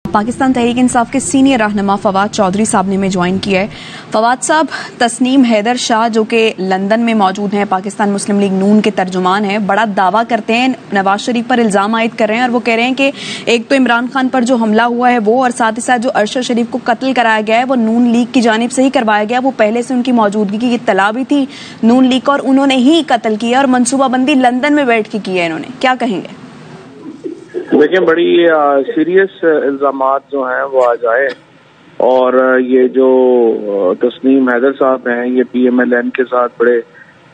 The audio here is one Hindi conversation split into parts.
पाकिस्तान तहरीक इंसाफ के सीनियर रहनुमा फवाद चौधरी साहब ने हमें ज्वाइन किया है। फवाद साहब, तस्नीम हैदर शाह जो कि लंदन में मौजूद हैं, पाकिस्तान मुस्लिम लीग नून के तर्जुमान हैं, बड़ा दावा करते हैं, नवाज शरीफ पर इल्जाम आयद कर रहे हैं और वो कह रहे हैं कि एक तो इमरान खान पर जो हमला हुआ है वो, और साथ ही साथ जो अरशद शरीफ को कत्ल कराया गया है वो नून लीग की जानिब से ही करवाया गया। वो पहले से उनकी मौजूदगी की इत्तला भी थी नून लीग को और उन्होंने ही कत्ल किया और मनसूबाबंदी लंदन में बैठ के की है। इन्होंने क्या कहेंगे? देखिए, बड़ी सीरियस इल्जामात जो हैं वो आज आए और ये जो तस्नीम हैदर साहब हैं ये PMLN के साथ बड़े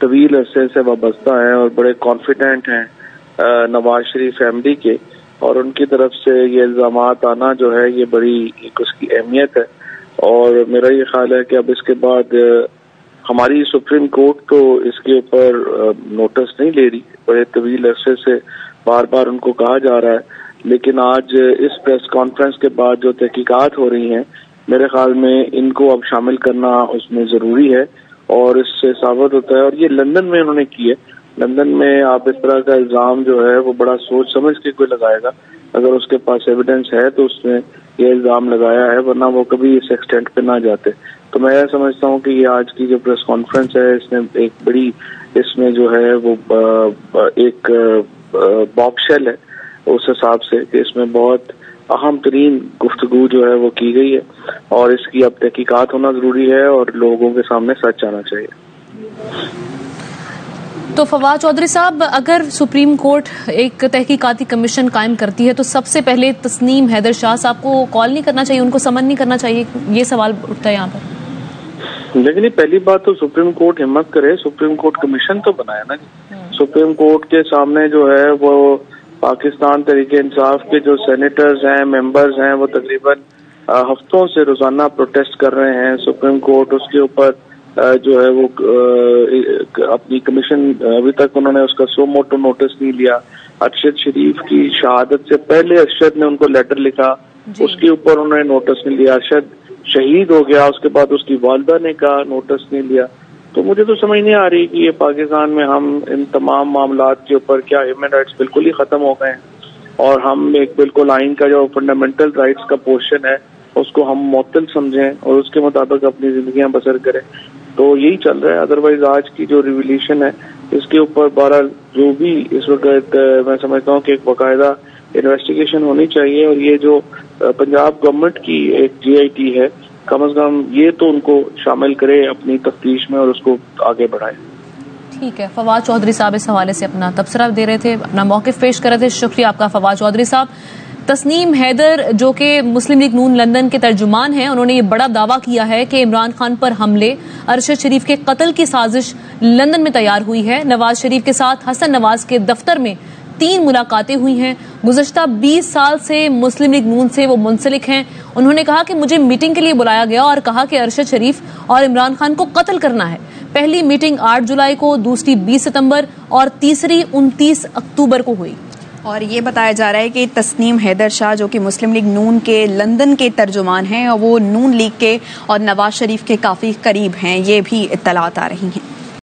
तवील अरसे से वाबस्ता है और बड़े कॉन्फिडेंट हैं नवाज शरीफ फैमिली के, और उनकी तरफ से ये इल्जामात आना जो है ये बड़ी एक उसकी अहमियत है। और मेरा ये ख्याल है कि अब इसके बाद हमारी सुप्रीम कोर्ट तो इसके ऊपर नोटिस नहीं ले रही, बड़े तवील अरसे से बार बार उनको कहा जा रहा है, लेकिन आज इस प्रेस कॉन्फ्रेंस के बाद जो तहकीकात हो रही हैं मेरे ख्याल में इनको अब शामिल करना उसमें जरूरी है और इससे साबित होता है। और ये लंदन में उन्होंने की है। लंदन में आप इस तरह का इल्जाम जो है वो बड़ा सोच समझ के कोई लगाएगा, अगर उसके पास एविडेंस है तो उसने ये इल्जाम लगाया है, वरना वो कभी इस एक्सटेंट पे ना जाते। तो मैं यह समझता हूँ कि ये आज की जो प्रेस कॉन्फ्रेंस है इसमें एक बड़ी, इसमें जो है वो एक बॉक्सशेल है उस हिसाब से कि इसमें बहुत अहम तरीन गुफ्तगू जो है वो की गई है और इसकी अब तहकीकात होना जरूरी है और लोगों के सामने सच आना चाहिए। तो फवाद चौधरी साहब, अगर सुप्रीम कोर्ट एक तहकीकाती कमीशन कायम करती है तो सबसे पहले तस्नीम हैदर शाह साहब को कॉल नहीं करना चाहिए, उनको समन नहीं करना चाहिए? ये सवाल उठता है यहाँ पर। लेकिन पहली बात तो सुप्रीम कोर्ट हिम्मत करे, सुप्रीम कोर्ट कमीशन तो बनाया ना। सुप्रीम कोर्ट के सामने जो है वो पाकिस्तान तहरीक इंसाफ के जो सेनेटर्स हैं, मेंबर्स हैं, वो तकरीबन हफ्तों से रोजाना प्रोटेस्ट कर रहे हैं। सुप्रीम कोर्ट उसके ऊपर जो है वो अपनी कमीशन, अभी तक उन्होंने उसका सो मोटो नोटिस नहीं लिया। अरशद शरीफ की शहादत से पहले अरशद ने उनको लेटर लिखा, उसके ऊपर उन्होंने नोटिस नहीं लिया। अरशद शहीद हो गया, उसके बाद उसकी वालिदा ने कहा नोटिस नहीं लिया। तो मुझे तो समझ नहीं आ रही कि ये पाकिस्तान में हम इन तमाम मामलात के ऊपर क्या ह्यूमन राइट्स बिल्कुल ही खत्म हो गए हैं और हम एक बिल्कुल आइन का जो फंडामेंटल राइट्स का पोर्शन है उसको हम मुअत्तल समझें और उसके मुताबिक अपनी जिंदगियां बसर करें। तो यही चल रहा है। अदरवाइज आज की जो रिवोल्यूशन है इसके ऊपर बहरहाल जो भी इस वक्त मैं समझता हूँ कि एक बाकायदा इन्वेस्टिगेशन होनी चाहिए और ये जो पंजाब गवर्नमेंट की एक GIT है, कम से कम ये तो उनको शामिल करे अपनी तफ्तीश में और उसको आगे बढ़ाए। ठीक है, फवाद चौधरी साहब इस हवाले से अपना तबसरा दे रहे थे, अपना मौक़िफ़ पेश कर रहे थे। शुक्रिया आपका फवाद चौधरी साहब। तस्नीम हैदर जो कि मुस्लिम लीग नून लंदन के तर्जुमान हैं, उन्होंने ये बड़ा दावा किया है कि इमरान खान पर हमले, अरशद शरीफ के कत्ल की साजिश लंदन में तैयार हुई है। नवाज शरीफ के साथ हसन नवाज के दफ्तर में 3 मुलाकातें हुई हैं। गुज़श्ता 20 साल से मुस्लिम लीग नून से वो मुंसलिक हैं। उन्होंने कहा कि मुझे मीटिंग के लिए बुलाया गया और कहा कि अरशद शरीफ और इमरान खान को कत्ल करना है। पहली मीटिंग 8 जुलाई को, दूसरी 20 सितंबर और तीसरी 29 अक्टूबर को हुई। और ये बताया जा रहा है कि तस्नीम हैदर शाह जो कि मुस्लिम लीग नून के लंदन के तर्जुमान हैं और वो नून लीग के और नवाज शरीफ के काफ़ी करीब हैं, ये भी इत्तलात आ रही हैं।